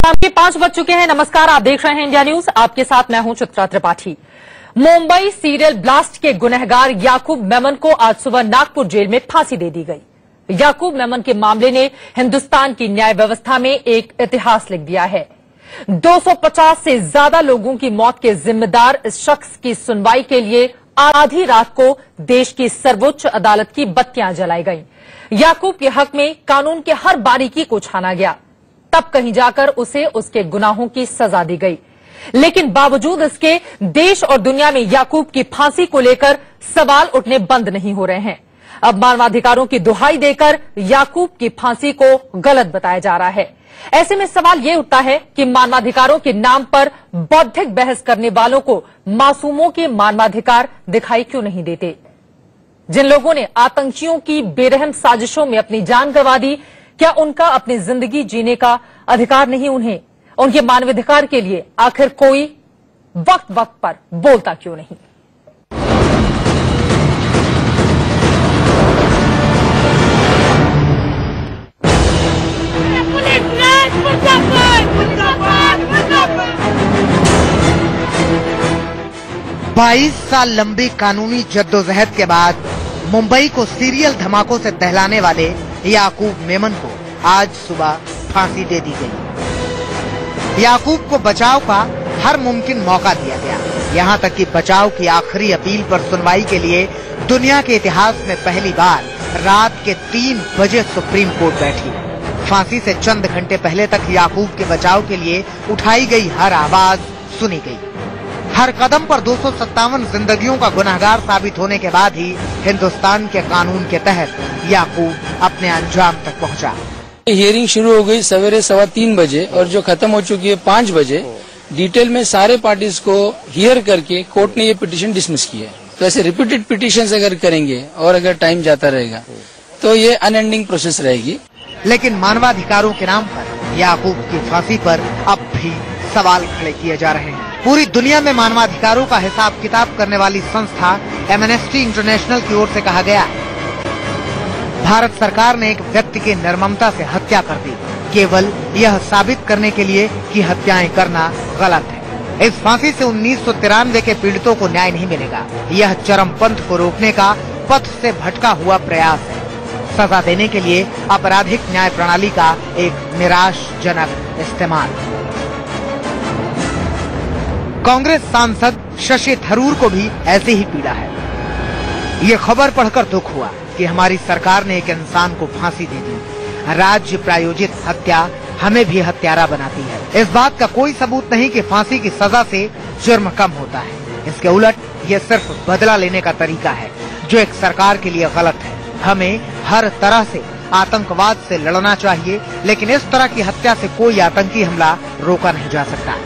शाम के 5 बज चुके हैं। नमस्कार, आप देख रहे हैं इंडिया न्यूज। आपके साथ मैं हूं चित्रा त्रिपाठी। मुंबई सीरियल ब्लास्ट के गुनहगार याकूब मेमन को आज सुबह नागपुर जेल में फांसी दे दी गई। याकूब मेमन के मामले ने हिंदुस्तान की न्याय व्यवस्था में एक इतिहास लिख दिया है। 250 से ज्यादा लोगों की मौत के जिम्मेदार इस शख्स की सुनवाई के लिए आधी रात को देश की सर्वोच्च अदालत की बत्तियां जलाई गईं। याकूब के हक में कानून के हर बारीकी को छाना गया, तब कहीं जाकर उसे उसके गुनाहों की सजा दी गई। लेकिन बावजूद इसके देश और दुनिया में याकूब की फांसी को लेकर सवाल उठने बंद नहीं हो रहे हैं। अब मानवाधिकारों की दुहाई देकर याकूब की फांसी को गलत बताया जा रहा है। ऐसे में सवाल ये उठता है कि मानवाधिकारों के नाम पर बौद्धिक बहस करने वालों को मासूमों के मानवाधिकार दिखाई क्यों नहीं देते? जिन लोगों ने आतंकियों की बेरहम साजिशों में अपनी जान गंवा दी, क्या उनका अपनी जिंदगी जीने का अधिकार नहीं? उन्हें उनके मानवाधिकार के लिए आखिर कोई वक्त वक्त पर बोलता क्यों नहीं? बाईस साल लंबी कानूनी जद्दोजहद के बाद मुंबई को सीरियल धमाकों से दहलाने वाले याकूब मेमन को आज सुबह फांसी दे दी गई। याकूब को बचाव का हर मुमकिन मौका दिया गया, यहाँ तक कि बचाव की आखिरी अपील पर सुनवाई के लिए दुनिया के इतिहास में पहली बार रात के 3 बजे सुप्रीम कोर्ट बैठी। फांसी से चंद घंटे पहले तक याकूब के बचाव के लिए उठाई गई हर आवाज सुनी गई। हर कदम पर 257 जिंदगियों का गुनहगार साबित होने के बाद ही हिंदुस्तान के कानून के तहत याकूब अपने अंजाम तक पहुंचा। हियरिंग शुरू हो गई सवेरे 3:15 बजे और जो खत्म हो चुकी है 5 बजे। डिटेल में सारे पार्टीज को हियर करके कोर्ट ने ये पिटीशन डिसमिस की है। तो ऐसे रिपीटेड पिटीशन अगर करेंगे और अगर टाइम जाता रहेगा तो ये अनएंडिंग प्रोसेस रहेगी। लेकिन मानवाधिकारों के नाम पर याकूब की फांसी पर अब भी सवाल खड़े किए जा रहे हैं। पूरी दुनिया में मानवाधिकारों का हिसाब किताब करने वाली संस्था एमनेस्टी इंटरनेशनल की ओर से कहा गया, भारत सरकार ने एक व्यक्ति की निर्ममता से हत्या कर दी केवल यह साबित करने के लिए कि हत्याएं करना गलत है। इस फांसी से 1993 के पीड़ितों को न्याय नहीं मिलेगा। यह चरमपंथ को रोकने का पथ से भटका हुआ प्रयास है। सजा देने के लिए आपराधिक न्याय प्रणाली का एक निराशजनक इस्तेमाल। कांग्रेस सांसद शशि थरूर को भी ऐसी ही पीड़ा है। ये खबर पढ़कर दुख हुआ कि हमारी सरकार ने एक इंसान को फांसी दे दी। राज्य प्रायोजित हत्या हमें भी हत्यारा बनाती है। इस बात का कोई सबूत नहीं कि फांसी की सजा से जुर्म कम होता है। इसके उलट ये सिर्फ बदला लेने का तरीका है जो एक सरकार के लिए गलत है। हमें हर तरह से आतंकवाद से लड़ना चाहिए, लेकिन इस तरह की हत्या से कोई आतंकी हमला रोका नहीं जा सकता।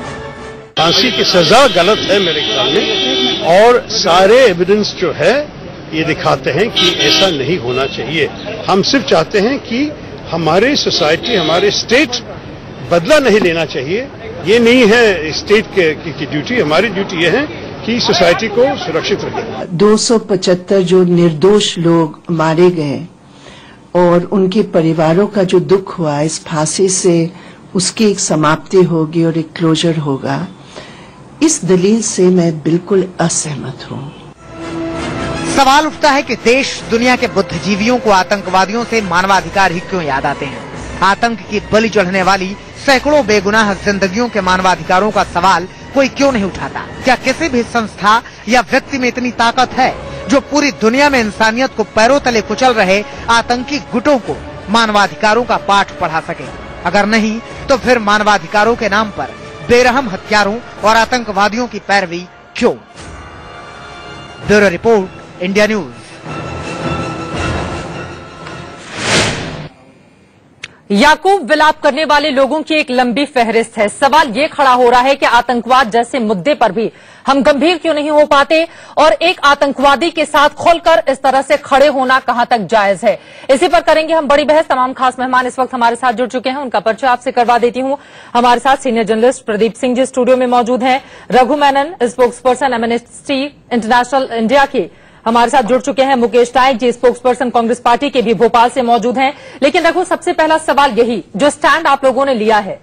फांसी की सजा गलत है मेरे ख्याल में, और सारे एविडेंस जो है ये दिखाते हैं कि ऐसा नहीं होना चाहिए। हम सिर्फ चाहते हैं कि हमारे सोसाइटी, हमारे स्टेट बदला नहीं लेना चाहिए। ये नहीं है स्टेट की ड्यूटी। हमारी ड्यूटी ये है कि सोसाइटी को सुरक्षित रखें। 275 जो निर्दोष लोग मारे गए और उनके परिवारों का जो दुख हुआ इस फांसी से, उसकी एक समाप्ति होगी और एक क्लोजर होगा। इस दलील से मैं बिल्कुल असहमत हूँ। सवाल उठता है कि देश दुनिया के बुद्धिजीवियों को आतंकवादियों से मानवाधिकार ही क्यों याद आते हैं? आतंक की बलि चढ़ने वाली सैकड़ों बेगुनाह जिंदगियों के मानवाधिकारों का सवाल कोई क्यों नहीं उठाता? क्या किसी भी संस्था या व्यक्ति में इतनी ताकत है जो पूरी दुनिया में इंसानियत को पैरों तले कुचल रहे आतंकी गुटों को मानवाधिकारों का पाठ पढ़ा सके? अगर नहीं तो फिर मानवाधिकारों के नाम पर बेरहम हत्यारों और आतंकवादियों की पैरवी क्यों? Bureau report, India news. Yakub विलाप करने वाले लोगों की एक लंबी फहरिस्त है। सवाल ये खड़ा हो रहा है कि आतंकवाद जैसे मुद्दे पर भी हम गंभीर क्यों नहीं हो पाते और एक आतंकवादी के साथ खुलकर इस तरह से खड़े होना कहां तक जायज है? इसी पर करेंगे हम बड़ी बहस। तमाम खास मेहमान इस वक्त हमारे साथ जुड़ चुके हैं, उनका परिचय आपसे करवा देती हूं। हमारे साथ senior journalist Pradeep Singh ji studio में मौजूद हैं। Raghu Menon, spokes person amnesty international India के हमारे साथ जुड़ चुके हैं। मुकेश नायक जी स्पोक्स पर्सन कांग्रेस पार्टी के भी भोपाल से मौजूद हैं। लेकिन रघु, सबसे पहला सवाल यही, जो स्टैंड आप लोगों ने लिया है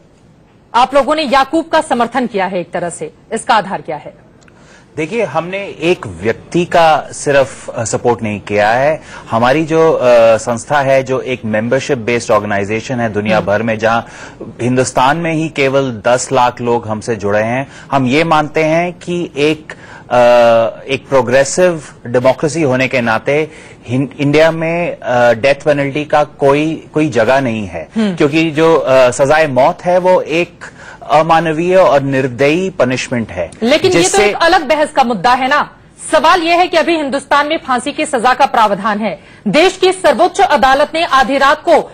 आप लोगों ने याकूब का समर्थन किया है एक तरह से, इसका आधार क्या है? देखिए, हमने एक व्यक्ति का सिर्फ सपोर्ट नहीं किया है। हमारी जो संस्था है, जो एक मेंबरशिप बेस्ड ऑर्गेनाइजेशन है दुनिया भर में, जहां हिंदुस्तान में ही केवल 10 लाख लोग हमसे जुड़े हैं, हम ये मानते हैं कि एक प्रोग्रेसिव डेमोक्रेसी होने के नाते इंडिया में डेथ पेनल्टी का कोई जगह नहीं है, क्योंकि जो सजाए मौत है वो एक अमानवीय और निर्दयी पनिशमेंट है। लेकिन ये तो एक अलग बहस का मुद्दा है ना। सवाल यह है कि अभी हिंदुस्तान में फांसी की सजा का प्रावधान है। देश की सर्वोच्च अदालत ने आधी रात को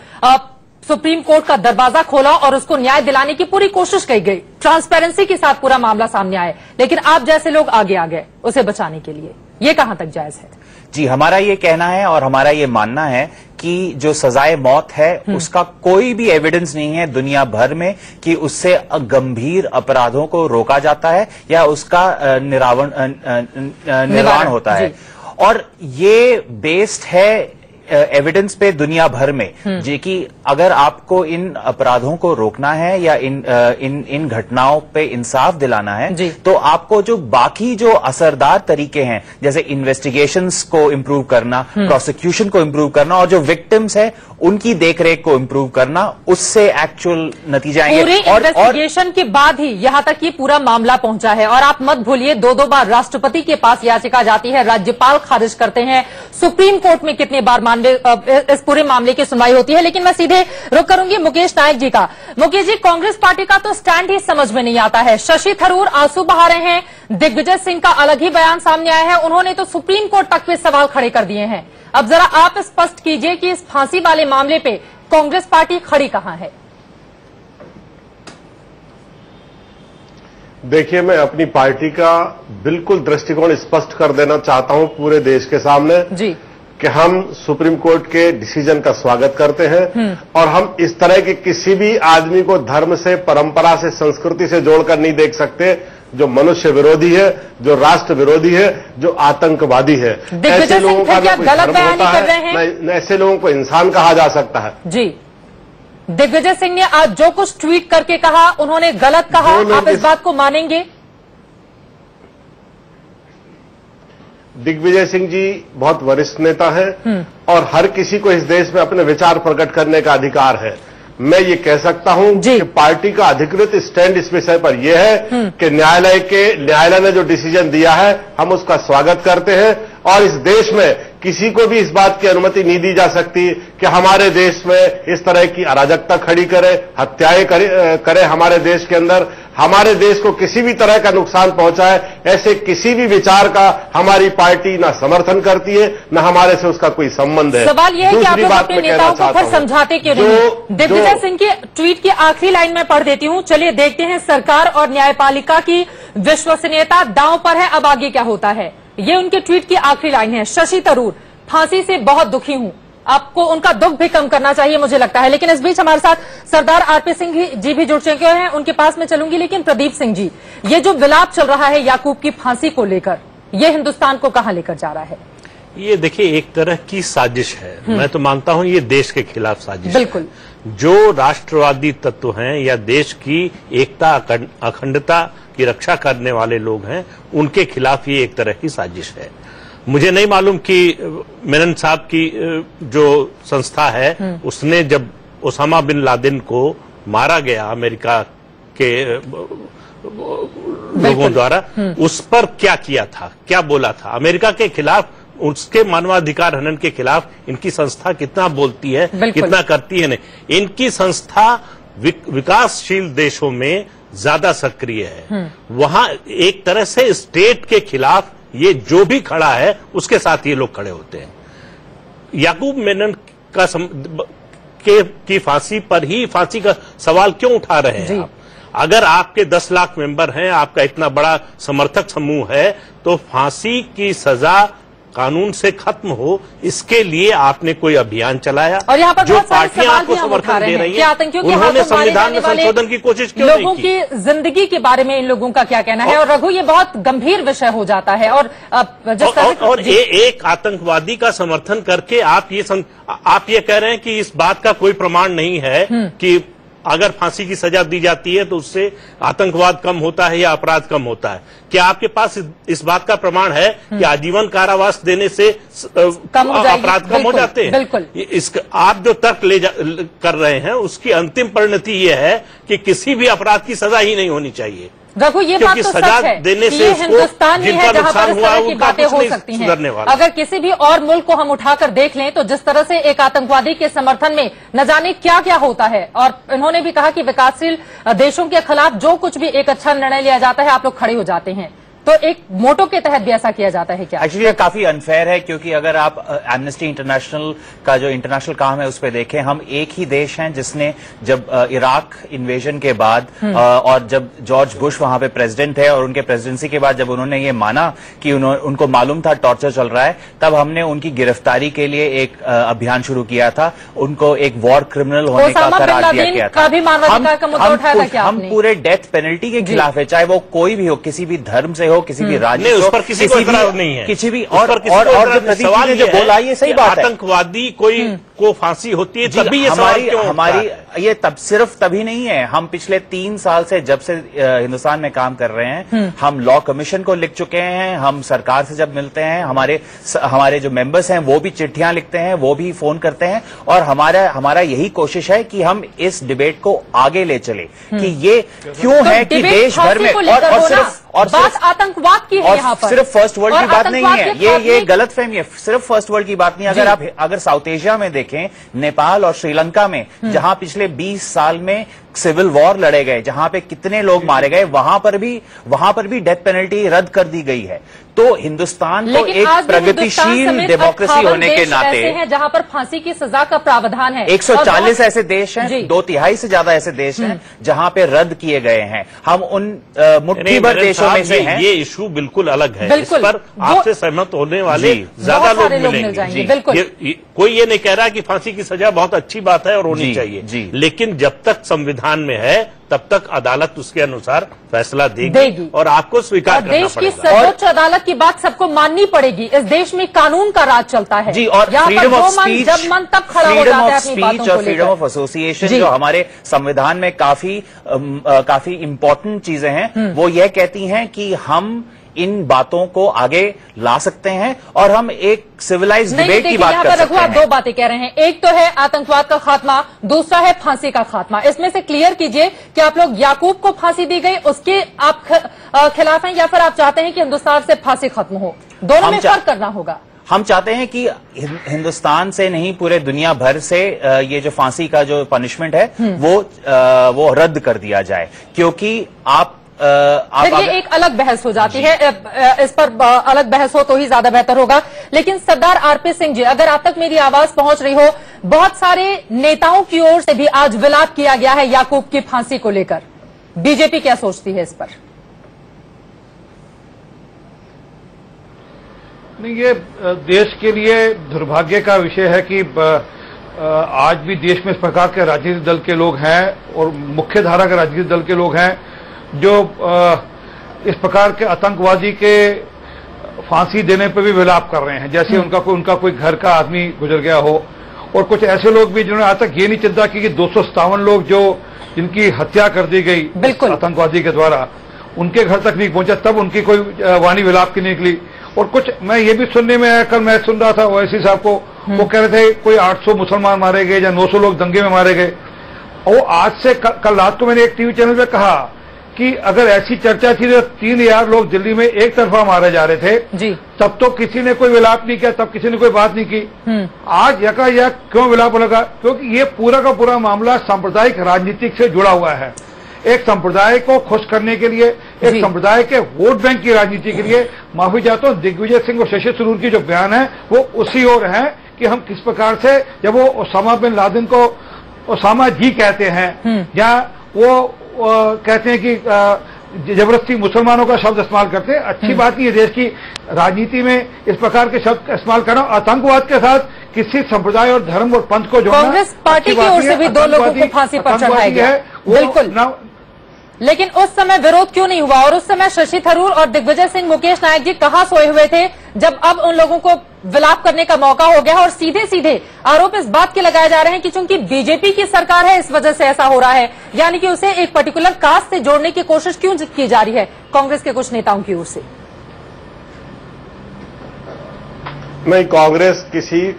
सुप्रीम कोर्ट का दरवाजा खोला और उसको न्याय दिलाने की पूरी कोशिश की गई, ट्रांसपेरेंसी के साथ पूरा मामला सामने आया, लेकिन आप जैसे लोग आगे आ गए उसे बचाने के लिए। ये कहां तक जायज है? जी, हमारा ये कहना है और हमारा ये मानना है कि जो सजाए मौत है उसका कोई भी एविडेंस नहीं है दुनिया भर में कि उससे गंभीर अपराधों को रोका जाता है या उसका निर्वाण होता है। और ये बेस्ड है एविडेंस पे दुनिया भर में, जी कि अगर आपको इन अपराधों को रोकना है या इन घटनाओं पे इंसाफ दिलाना है, तो आपको जो बाकी जो असरदार तरीके हैं, जैसे इन्वेस्टिगेशंस को इम्प्रूव करना, प्रोसिक्यूशन को इम्प्रूव करना और जो विक्टिम्स है उनकी देखरेख को इम्प्रूव करना, उससे एक्चुअल नतीजे आएंगे। पूरे इन्वेस्टिगेशन के बाद ही यहां तक ये पूरा मामला पहुंचा है। और आप मत भूलिए, 2 बार राष्ट्रपति के पास याचिका जाती है, राज्यपाल खारिज करते हैं, सुप्रीम कोर्ट में कितने बार इस पूरे मामले की सुनवाई होती है। लेकिन मैं सीधे रुक करूंगी मुकेश नायक जी का। मुकेश जी, कांग्रेस पार्टी का तो स्टैंड ही समझ में नहीं आता है। शशि थरूर आंसू बहा रहे हैं, दिग्विजय सिंह का अलग ही बयान सामने आया है, उन्होंने तो सुप्रीम कोर्ट तक पे सवाल खड़े कर दिए हैं। अब जरा आप स्पष्ट कीजिए कि इस फांसी वाले मामले पे कांग्रेस पार्टी खड़ी कहां है? देखिए, मैं अपनी पार्टी का बिल्कुल दृष्टिकोण स्पष्ट कर देना चाहता हूं पूरे देश के सामने जी कि हम सुप्रीम कोर्ट के डिसीजन का स्वागत करते हैं और हम इस तरह के किसी भी आदमी को धर्म से, परंपरा से, संस्कृति से जोड़कर नहीं देख सकते, जो मनुष्य विरोधी है, जो राष्ट्र विरोधी है, जो आतंकवादी है। ऐसे लोगों का न कोई धर्म होता है, न ऐसे लोगों को इंसान कहा जा सकता है। जी, दिग्विजय सिंह ने आज जो कुछ ट्वीट करके कहा, उन्होंने गलत कहा, आप इस बात को मानेंगे? दिग्विजय सिंह जी बहुत वरिष्ठ नेता हैं और हर किसी को इस देश में अपने विचार प्रकट करने का अधिकार है। मैं ये कह सकता हूं कि पार्टी का अधिकृत स्टैंड इस विषय पर यह है कि न्यायालय ने जो डिसीजन दिया है हम उसका स्वागत करते हैं और इस देश में किसी को भी इस बात की अनुमति नहीं दी जा सकती कि हमारे देश में इस तरह की अराजकता खड़ी करे, हत्याएं करे हमारे देश के अंदर, हमारे देश को किसी भी तरह का नुकसान पहुंचाए। ऐसे किसी भी विचार का हमारी पार्टी ना समर्थन करती है, न हमारे से उसका कोई संबंध है। सवाल यह है कि आप लोग अपने नेताओं को फिर समझाते क्यों नहीं? दिग्विजय सिंह के ट्वीट की आखिरी लाइन में पढ़ देती हूं। चलिए देखते हैं, सरकार और न्यायपालिका की विश्वसनीयता दांव पर है, अब आगे क्या होता है। ये उनके ट्वीट की आखिरी लाइन है। शशि थरूर, फांसी से बहुत दुखी हूं, आपको उनका दुख भी कम करना चाहिए मुझे लगता है। लेकिन इस बीच हमारे साथ सरदार आरपी सिंह जी भी जुड़ चुके हैं, उनके पास में चलूंगी। लेकिन प्रदीप सिंह जी, ये जो विलाप चल रहा है याकूब की फांसी को लेकर, ये हिंदुस्तान को कहां लेकर जा रहा है? ये देखिए, एक तरह की साजिश है। मैं तो मानता हूं ये देश के खिलाफ साजिश बिल्कुल है। जो राष्ट्रवादी तत्व हैं या देश की एकता, अखंडता की रक्षा करने वाले लोग हैं, उनके खिलाफ ये एक तरह की साजिश है। मुझे नहीं मालूम कि मेनन साहब की जो संस्था है उसने जब ओसामा बिन लादेन को मारा गया अमेरिका के लोगों द्वारा, उस पर क्या किया था, क्या बोला था अमेरिका के खिलाफ, उसके मानवाधिकार हनन के खिलाफ इनकी संस्था कितना बोलती है, कितना करती है। नहीं, इनकी संस्था विकासशील देशों में ज्यादा सक्रिय है। वहां एक तरह से स्टेट के खिलाफ ये जो भी खड़ा है उसके साथ ये लोग खड़े होते हैं। याकूब मेनन का की फांसी पर ही फांसी का सवाल क्यों उठा रहे हैं आप? अगर आपके 10 लाख मेंबर हैं, आपका इतना बड़ा समर्थक समूह है, तो फांसी की सजा कानून से खत्म हो, इसके लिए आपने कोई अभियान चलाया? और यहाँ पर जो पार्टियां आपको समर्थन दे रही है, उन्होंने संविधान में संशोधन की कोशिश क्यों नहीं की? लोगों की जिंदगी के बारे में इन लोगों का क्या कहना है? और रघु, ये बहुत गंभीर विषय हो जाता है। और एक आतंकवादी का समर्थन करके आप ये कह रहे हैं कि इस बात का कोई प्रमाण नहीं है कि अगर फांसी की सजा दी जाती है तो उससे आतंकवाद कम होता है या अपराध कम होता है? क्या आपके पास इस बात का प्रमाण है कि आजीवन कारावास देने से अपराध कम हो जाते हैं? बिल्कुल। आप जो तर्क कर रहे हैं उसकी अंतिम परिणति ये है कि किसी भी अपराध की सजा ही नहीं होनी चाहिए। रघु, ये बात तो सच है देने कि से ये हिंदुस्तान में है जहां पर इस तरह की बातें हो सकती हैं। अगर किसी भी और मुल्क को हम उठाकर देख लें तो जिस तरह से एक आतंकवादी के समर्थन में न जाने क्या क्या होता है, और इन्होंने भी कहा कि विकासशील देशों के खिलाफ जो कुछ भी एक अच्छा निर्णय लिया जाता है आप लोग खड़े हो जाते हैं, तो एक मोटो के तहत भी ऐसा किया जाता है क्या? एक्चुअली ये काफी अनफेयर है, क्योंकि अगर आप एमनेस्टी इंटरनेशनल का जो इंटरनेशनल काम है उस पर देखें, हम एक ही देश हैं जिसने जब इराक इन्वेजन के बाद और जब जॉर्ज बुश वहां पे प्रेसिडेंट थे और उनके प्रेसिडेंसी के बाद जब उन्होंने ये माना कि उनको मालूम था टॉर्चर चल रहा है, तब हमने उनकी गिरफ्तारी के लिए एक अभियान शुरू किया था, उनको एक वॉर क्रिमिनल होने का करार दिया गया था। हम पूरे डेथ पेनल्टी के खिलाफ है, चाहे वो कोई भी हो, किसी भी धर्म से हो, किसी भी राज्य उस पर किसी को इतराज नहीं है, किसी भी और सवाल जो बोला ये सही बात है, आतंकवादी कोई को फांसी होती है तभी ये हमारी ये तब सिर्फ तभी नहीं है। हम पिछले 3 साल से जब से हिंदुस्तान में काम कर रहे हैं, हम लॉ कमीशन को लिख चुके हैं, हम सरकार से जब मिलते हैं, हमारे जो मेंबर्स हैं वो भी चिट्ठियां लिखते हैं, वो भी फोन करते हैं, और हमारा यही कोशिश है कि हम इस डिबेट को आगे ले चले कि ये क्यों है कि देश भर में और बात आतंकवाद की है यहाँ पर, सिर्फ फर्स्ट वर्ल्ड की बात नहीं है, ये गलत फहमी है, सिर्फ फर्स्ट वर्ल्ड की बात नहीं। अगर साउथ एशिया में देखें, नेपाल और श्रीलंका में जहां पिछले 20 साल में सिविल वॉर लड़े गए, जहां पे कितने लोग मारे गए, वहां पर भी डेथ पेनल्टी रद्द कर दी गई है। तो हिंदुस्तान को एक प्रगतिशील डेमोक्रेसी होने के नाते हैं जहां पर फांसी की सजा का प्रावधान है। 140 ऐसे देश हैं, 2/3 से ज्यादा ऐसे देश हैं जहां पे रद्द किए गए हैं। हम उन मुट्ठी भर देशों में से हैं। ये इशू बिल्कुल अलग है, इस पर आपसे सहमत होने वाले ज्यादा लोग मिलेंगे। कोई ये नहीं कह रहा कि फांसी की सजा बहुत अच्छी बात है और होनी चाहिए, लेकिन जब तक संविधान में है तब तक अदालत उसके अनुसार फैसला देगी और आपको स्वीकार करना पड़ेगा। देश की सर्वोच्च अदालत की बात सबको माननी पड़ेगी। इस देश में कानून का राज चलता है जी, और फ्रीडम ऑफ स्पीच, जब मन तब खड़ा हो जाता है अपनी बातों को लेकर। फ्रीडम ऑफ एसोसिएशन जो हमारे संविधान में काफी इंपॉर्टेंट चीजें हैं, वो यह कहती हैं कि हम इन बातों को आगे ला सकते हैं और हम एक सिविलाइज्ड डिबेट की बात कर सकते हैं। आप 2 बातें कह रहे हैं, एक तो है आतंकवाद का खात्मा, दूसरा है फांसी का खात्मा। इसमें से क्लियर कीजिए कि आप लोग याकूब को फांसी दी गई उसके आप खिलाफ हैं, या फिर आप चाहते हैं कि हिंदुस्तान से फांसी खत्म हो? दोनों में फर्क करना होगा। हम चाहते हैं कि हिंदुस्तान से नहीं, पूरे दुनिया भर से ये जो फांसी का जो पनिशमेंट है वो रद्द कर दिया जाए, क्योंकि फिर ये एक अलग बहस हो जाती है, इस पर अलग बहस हो तो ही ज्यादा बेहतर होगा। लेकिन सरदार आरपी सिंह जी, अगर आप तक मेरी आवाज पहुंच रही हो, बहुत सारे नेताओं की ओर से भी आज विलाप किया गया है याकूब की फांसी को लेकर, बीजेपी क्या सोचती है इस पर? नहीं, ये देश के लिए दुर्भाग्य का विषय है कि आज भी देश में इस प्रकार के राजनीतिक दल के लोग हैं और मुख्य धारा के राजनीतिक दल के लोग हैं जो इस प्रकार के आतंकवादी के फांसी देने पर भी विलाप कर रहे हैं, जैसे उनका कोई घर का आदमी गुजर गया हो। और कुछ ऐसे लोग भी जिन्होंने आज तक ये नहीं चिंता की कि 257 लोग जिनकी हत्या कर दी गई आतंकवादी के द्वारा, उनके घर तक नहीं पहुंचा, तब उनकी कोई वाणी विलाप की निकली। और कुछ मैं ये भी सुनने में आया, कल मैं सुन रहा था ओवैसी साहब को, वो कह रहे थे कोई 800 मुसलमान मारे गए या 900 लोग दंगे में मारे गए। और आज से कल रात को मैंने एक टीवी चैनल पे कहा कि अगर ऐसी चर्चा थी तो 3000 लोग दिल्ली में एक तरफा मारे जा रहे थे जी, तब तो किसी ने कोई विलाप नहीं किया, तब किसी ने कोई बात नहीं की। आज यकायक क्यों विलाप लगा? क्योंकि ये पूरा का पूरा मामला सांप्रदायिक राजनीतिक से जुड़ा हुआ है। एक संप्रदाय को खुश करने के लिए, एक संप्रदाय के वोट बैंक की राजनीति के लिए, माफी चाहता हूं, दिग्विजय सिंह और शशि थरूर की जो बयान है वो उसी ओर है कि हम किस प्रकार से, जब वो ओसामा बिन लादेन को ओसामा जी कहते हैं या वो कहते हैं कि जबरदस्ती मुसलमानों का शब्द इस्तेमाल करते हैं, अच्छी बात नहीं है देश की राजनीति में इस प्रकार के शब्द इस्तेमाल करना। आतंकवाद के साथ किसी संप्रदाय और धर्म और पंथ को जोड़ना, कांग्रेस पार्टी की ओर से भी 2 लोगों को फांसी पर चढ़ाया गया, बिल्कुल। लेकिन उस समय विरोध क्यों नहीं हुआ? और उस समय शशि थरूर और दिग्विजय सिंह, मुकेश नायक जी कहां सोए हुए थे जब अब उन लोगों को विलाप करने का मौका हो गया है और सीधे सीधे आरोप इस बात के लगाए जा रहे हैं कि चूंकि बीजेपी की सरकार है इस वजह से ऐसा हो रहा है, यानी कि उसे एक पर्टिकुलर कास्ट से जोड़ने की कोशिश क्यों की जा रही है कांग्रेस के कुछ नेताओं की ओर से? नहीं, कांग्रेस किसी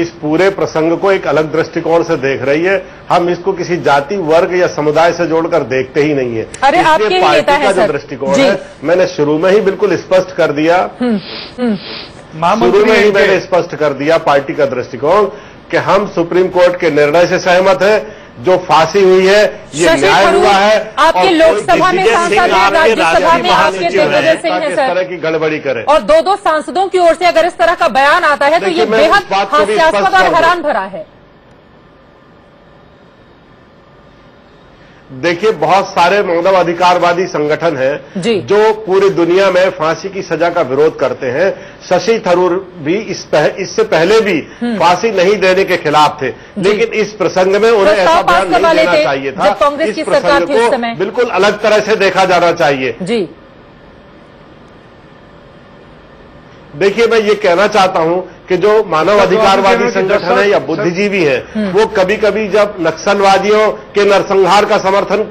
इस पूरे प्रसंग को एक अलग दृष्टिकोण से देख रही है। हम इसको किसी जाति, वर्ग या समुदाय से जोड़कर देखते ही नहीं है। अरे आपके ही नेता है का जो दृष्टिकोण है मैंने शुरू में ही बिल्कुल स्पष्ट कर दिया। शुरू में ही मैंने स्पष्ट कर दिया पार्टी का दृष्टिकोण कि हम सुप्रीम कोर्ट के निर्णय से सहमत है। जो फांसी हुई है ये न्याय हुआ है। आपके लोकसभा में सांसद हैं, राज्यसभा में आपके दिग्विजय सिंह हैं सर, इस तरह की गड़बड़ी करे और दो सांसदों की ओर से अगर इस तरह का बयान आता है तो ये बेहद हास्यास्पद और हैरान भरा है। देखिए, बहुत सारे मानव अधिकारवादी संगठन हैं जो पूरी दुनिया में फांसी की सजा का विरोध करते हैं। शशि थरूर भी इससे पहले भी फांसी नहीं देने के खिलाफ थे, लेकिन इस प्रसंग में उन्हें ऐसा बयान नहीं देना चाहिए था। इस प्रसंग को बिल्कुल अलग तरह से देखा जाना चाहिए। जी देखिए, मैं ये कहना चाहता हूं कि जो मानव अधिकारवादी संगठन है या बुद्धिजीवी है वो कभी कभी जब नक्सलवादियों के नरसंहार का समर्थन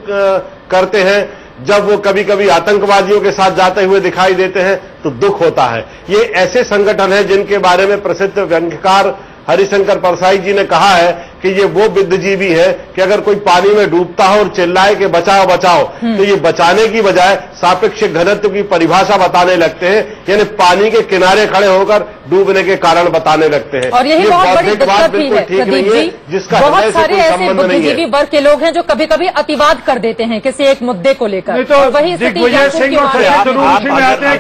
करते हैं, जब वो कभी कभी आतंकवादियों के साथ जाते हुए दिखाई देते हैं तो दुख होता है। ये ऐसे संगठन हैं जिनके बारे में प्रसिद्ध व्यंग्यकार हरिशंकर परसाई जी ने कहा है कि ये वो बुद्धिजीवी है कि अगर कोई पानी में डूबता हो और चिल्लाए कि बचाओ बचाओ, तो ये बचाने की बजाय सापेक्ष घनत्व की परिभाषा बताने लगते हैं, यानी पानी के किनारे खड़े होकर डूबने के कारण बताने लगते हैं। और यही बहुत बड़ी दिक्कत भी है प्रदीप जी, जिसका बहुत सारे ऐसे बुद्धिजीवी वर्ग के लोग हैं जो कभी कभी अतिवाद कर देते हैं किसी एक मुद्दे को लेकर। तो वही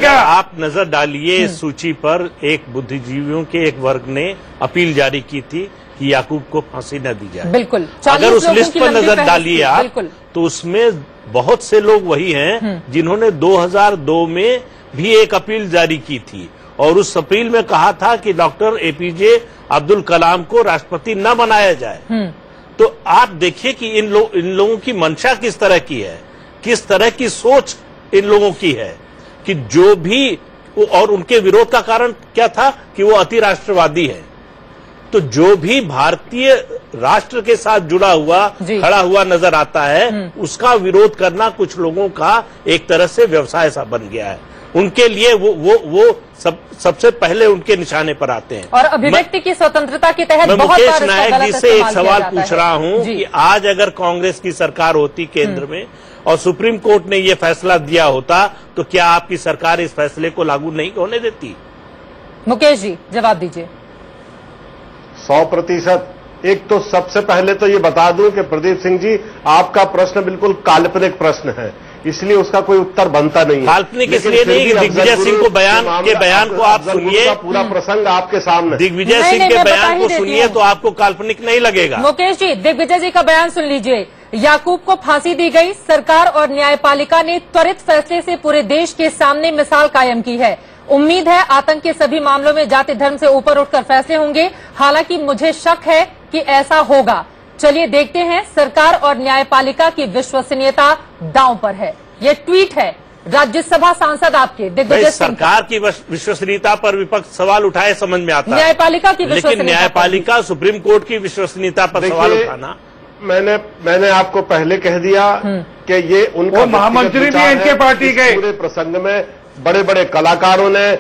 आप नजर डालिए इस सूची पर, एक बुद्धिजीवियों के एक वर्ग ने अपील जारी की थी कि याकूब को फांसी न दी जाए। बिल्कुल, अगर उस लिस्ट पर नजर डालिए आप तो उसमें बहुत से लोग वही हैं जिन्होंने 2002 में भी एक अपील जारी की थी और उस अपील में कहा था कि डॉक्टर एपीजे अब्दुल कलाम को राष्ट्रपति न बनाया जाए। तो आप देखिए कि इन लोगों की मंशा किस तरह की है, किस तरह की सोच इन लोगों की है कि जो भी, और उनके विरोध का कारण क्या था कि वो अति राष्ट्रवादी है। तो जो भी भारतीय राष्ट्र के साथ जुड़ा हुआ खड़ा हुआ नजर आता है उसका विरोध करना कुछ लोगों का एक तरह से व्यवसाय सा बन गया है। उनके लिए वो सबसे पहले उनके निशाने पर आते हैं। और अभिव्यक्ति की स्वतंत्रता के तहत मैं मुकेश नायक जी से एक सवाल पूछ रहा हूं कि आज अगर कांग्रेस की सरकार होती केंद्र में और सुप्रीम कोर्ट ने ये फैसला दिया होता तो क्या आपकी सरकार इस फैसले को लागू नहीं होने देती? मुकेश जी जवाब दीजिए। 100%। एक तो सबसे पहले तो ये बता दूं कि प्रदीप सिंह जी, आपका प्रश्न बिल्कुल काल्पनिक प्रश्न है, इसलिए उसका कोई उत्तर बनता नहीं है। काल्पनिक इसलिए नहीं, दिग्विजय सिंह को बयान को आप सुनिए, पूरा प्रसंग आपके सामने। दिग्विजय सिंह के बयान को सुनिए तो आपको काल्पनिक नहीं लगेगा। मुकेश जी, दिग्विजय जी का बयान सुन लीजिए। याकूब को फांसी दी गई, सरकार और न्यायपालिका ने त्वरित फैसले से पूरे देश के सामने मिसाल कायम की है। उम्मीद है आतंक के सभी मामलों में जाति धर्म से ऊपर उठकर फैसले होंगे, हालांकि मुझे शक है कि ऐसा होगा। चलिए देखते हैं, सरकार और न्यायपालिका की विश्वसनीयता दांव पर है। ये ट्वीट है राज्यसभा सांसद आपके दिग्विजय सिंह। सरकार की विश्वसनीयता पर विपक्ष सवाल उठाए समझ में आता है, न्यायपालिका की विश्वसनीयता, लेकिन न्यायपालिका सुप्रीम कोर्ट की विश्वसनीयता पर सवाल उठाना। मैंने आपको पहले कह दिया कि ये उनका महामंत्री भी इनके पार्टी के पूरे प्रसंग में बड़े बड़े कलाकारों ने,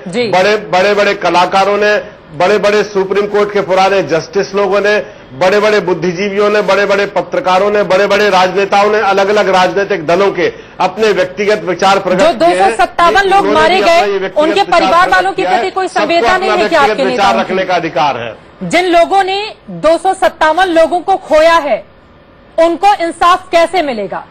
बड़े बड़े सुप्रीम कोर्ट के पुराने जस्टिस लोगों ने, बड़े बड़े बुद्धिजीवियों ने, बड़े बड़े पत्रकारों ने, बड़े बड़े राजनेताओं ने, अलग अलग राजनीतिक दलों के अपने व्यक्तिगत विचार प्रकट किए। जो 257 लोग मारे गए उनके परिवार वालों के प्रति कोई संवेदना नहीं है कि आपके विचार रखने का अधिकार है। जिन लोगों ने 257 लोगों को खोया है उनको इंसाफ कैसे मिलेगा?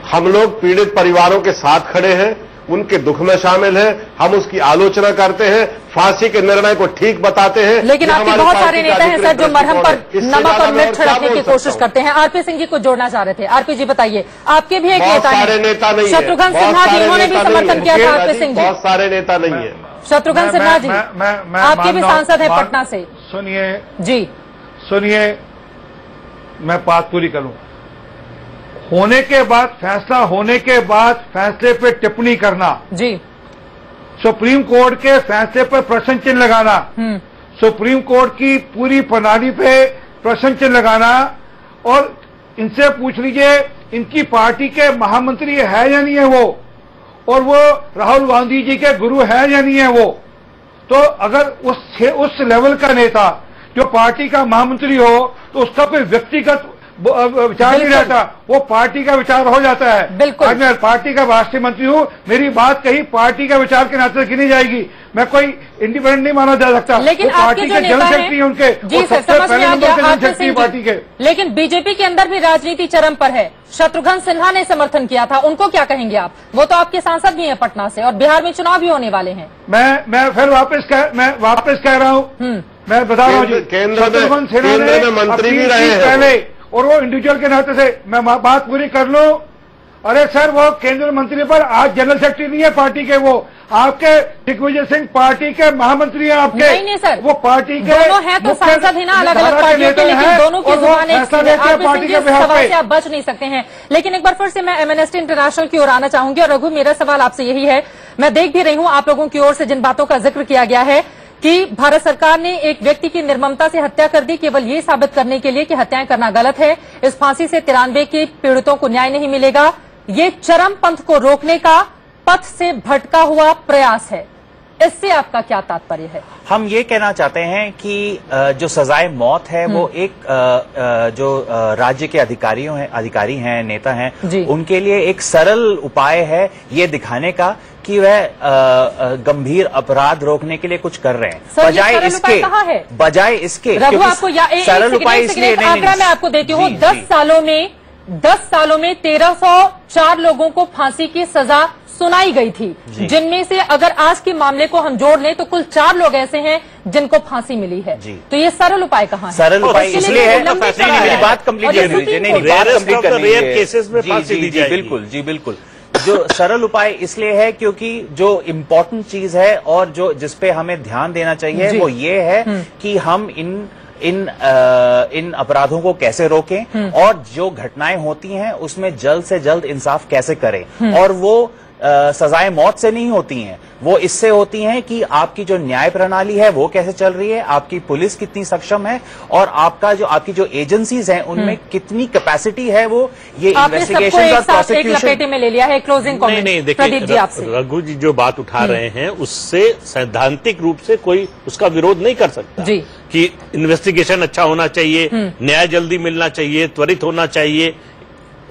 हम लोग पीड़ित परिवारों के साथ खड़े हैं, उनके दुख में शामिल हैं, हम उसकी आलोचना करते हैं, फांसी के निर्णय को ठीक बताते हैं। लेकिन आपके बहुत सारे नेता हैं सर जो मरहम पर नमक और मिर्च छिड़कने की कोशिश करते हैं। आरपी सिंह जी को जोड़ना चाह रहे थे। आरपी जी बताइए, आपके भी एक नेता हैं शत्रुघ्न सिन्हा जी, उन्होंने भी समर्थन किया था आरपी सिंह जी। बहुत सारे नेता नहीं है। शत्रुघ्न सिन्हा जी आपके भी सांसद है पटना से। सुनिए जी, सुनिए, मैं बात पूरी करूं। होने के बाद, फैसला होने के बाद फैसले पे टिप्पणी करना जी, सुप्रीम कोर्ट के फैसले पर प्रश्न चिन्ह लगाना, सुप्रीम कोर्ट की पूरी प्रणाली पे प्रश्न चिन्ह लगाना, और इनसे पूछ लीजिए इनकी पार्टी के महामंत्री है या नहीं है वो, और वो राहुल गांधी जी के गुरु है या नहीं है वो। तो अगर उस लेवल का नेता जो पार्टी का महामंत्री हो तो उसका कोई व्यक्तिगत विचार नहीं रहता, वो पार्टी का विचार हो जाता है। बिल्कुल। आज मैं पार्टी का राष्ट्रीय मंत्री हूँ, मेरी बात कहीं पार्टी का विचार के नाते गिनी जाएगी, मैं कोई इंडिपेंडेंट नहीं माना जा सकता। लेकिन पार्टी के जनरल सेक्रेटरी उनके, जी सर, समझ में आ गया आपके पार्टी के। लेकिन बीजेपी के अंदर भी राजनीति चरम पर है। शत्रुघ्न सिन्हा ने समर्थन किया था, उनको क्या कहेंगे आप? वो तो आपके सांसद भी हैं पटना से, और बिहार में चुनाव भी होने वाले हैं। मैं फिर वापस कह रहा हूँ, मैं बता रहा हूँ जी, शत्रुघ्न सिन्हा ने मंत्री भी रहे हैं पहले, और वो इंडिविजुअल के नाते से मैं बात पूरी कर लूं। अरे सर, वो केंद्रीय मंत्री पर आज जनरल सेक्रेटरी नहीं है पार्टी के, वो आपके दिग्विजय सिंह पार्टी के महामंत्री हैं आपके। नहीं सर, वो पार्टी के दोनों हैं तो सांसद है ना अलग अलग पार्टियों के, लेकिन दोनों की जुबान एक पार्टी के सवाल से आप बच नहीं सकते हैं। लेकिन एक बार फिर से मैं एमनेस्टी इंटरनेशनल की ओर आना चाहूंगी, और रघु मेरा सवाल आपसे यही है, मैं देख भी रही हूँ आप लोगों की ओर से जिन बातों का जिक्र किया गया है कि भारत सरकार ने एक व्यक्ति की निर्ममता से हत्या कर दी केवल ये साबित करने के लिए कि हत्याएं करना गलत है। इस फांसी से 93 के पीड़ितों को न्याय नहीं मिलेगा। ये चरमपंथ को रोकने का पथ से भटका हुआ प्रयास है। इससे आपका क्या तात्पर्य है? हम ये कहना चाहते हैं कि जो सजाए मौत है वो एक जो राज्य के अधिकारी हैं, नेता हैं, उनके लिए एक सरल उपाय है ये दिखाने का कि वह गंभीर अपराध रोकने के लिए कुछ कर रहे हैं, बजाय इसके रघु आपको सरल उपाय इसलिए आंकड़ा मैं आपको देती हूँ, 10 सालों में 1304 लोगों को फांसी की सजा सुनाई गई थी, जिनमें से अगर आज के मामले को हम जोड़ लें तो कुल 4 लोग ऐसे हैं जिनको फांसी मिली है। तो ये सरल उपाय कहाँ है? सरल उपाय इसलिए है, मेरी बात कंप्लीट केसेस में फांसी दी जाएगी। बिल्कुल जी, बिल्कुल। जो सरल उपाय इसलिए है क्योंकि जो इम्पोर्टेंट चीज है और जो जिसपे हमें ध्यान देना चाहिए वो ये है कि हम इन अपराधों को कैसे रोकें और जो घटनाएं होती हैं उसमें जल्द से जल्द इंसाफ कैसे करें। और वो सजाएं मौत से नहीं होती हैं, वो इससे होती हैं कि आपकी जो न्याय प्रणाली है वो कैसे चल रही है, आपकी पुलिस कितनी सक्षम है, और आपकी जो एजेंसीज हैं उनमें कितनी कैपेसिटी है। वो ये इन्वेस्टिगेशन और प्रोसिक्यूशन में ले लिया है। क्लोजिंग कमेंट नहीं, देखिए रघु जी जो बात उठा रहे हैं उससे सैद्धांतिक रूप से कोई उसका विरोध नहीं कर सकता कि इन्वेस्टिगेशन अच्छा होना चाहिए, न्याय जल्दी मिलना चाहिए, त्वरित होना चाहिए,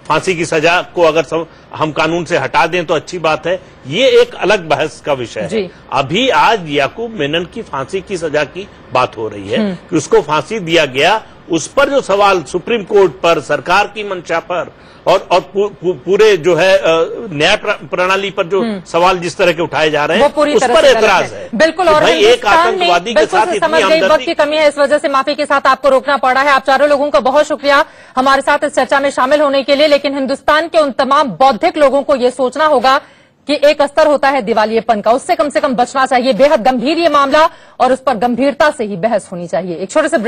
फांसी की सजा को अगर हम कानून से हटा दें तो अच्छी बात है। ये एक अलग बहस का विषय है। अभी आज याकूब मेनन की फांसी की सजा की बात हो रही है कि उसको फांसी दिया गया, उस पर जो सवाल सुप्रीम कोर्ट पर, सरकार की मंशा पर और पूरे जो है न्याय प्रणाली पर जो सवाल जिस तरह के उठाए जा रहे हैं उस पर एतराज है। बिल्कुल। और एक आतंकवादी के साथ समझ गई वक्त की कमी है, इस वजह से माफी के साथ आपको रोकना पड़ा है। आप चारों लोगों का बहुत शुक्रिया हमारे साथ इस चर्चा में शामिल होने के लिए। लेकिन हिंदुस्तान के उन तमाम बौद्धिक लोगों को ये सोचना होगा कि एक स्तर होता है दिवालियेपन का, उससे कम से कम बचना चाहिए। बेहद गंभीर ये मामला और उस पर गंभीरता से ही बहस होनी चाहिए। एक छोटे से